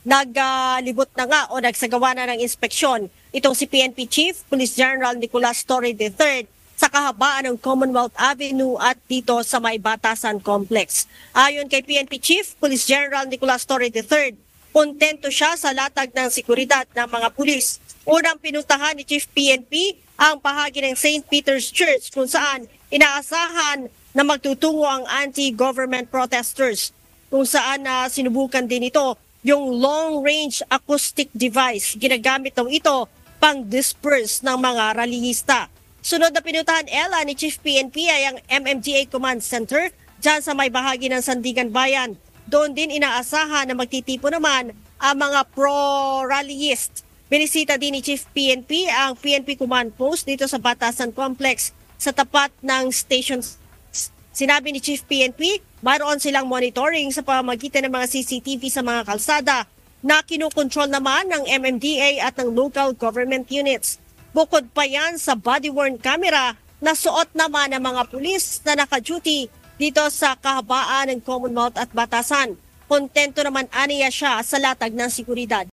naglibot na nga o nagsagawa na ng inspeksyon itong si PNP Chief Police General Nicolas Torre III sa kahabaan ng Commonwealth Avenue at dito sa May Batasan Complex. Ayon kay PNP Chief Police General Nicolas Torre III, kontento siya sa latag ng seguridad ng mga pulis. Unang pinuntahan ni Chief PNP ang bahagi ng St. Peter's Church kung saan inaasahan na magtutungo ang anti-government protesters, kung saan sinubukan din ito yung long-range acoustic device. Ginagamit daw ito pang disperse ng mga rallyista. Sunod na pinuntahan Ella ni Chief PNP ay ang MMDA Command Center dyan sa may bahagi ng Sandigan Bayan. Doon din inaasahan na magtitipo naman ang mga pro-rallyist. Binisita din ni Chief PNP ang PNP Command Post dito sa Batasan Complex sa tapat ng station. Sinabi ni Chief PNP, mayroon silang monitoring sa pamamagitan ng mga CCTV sa mga kalsada na kinukontrol naman ng MMDA at ng local government units. Bukod pa yan sa body-worn camera na suot naman ng mga pulis na naka-duty dito sa kahabaan ng Commonwealth at Batasan. Kontento naman aniya siya sa latag ng seguridad.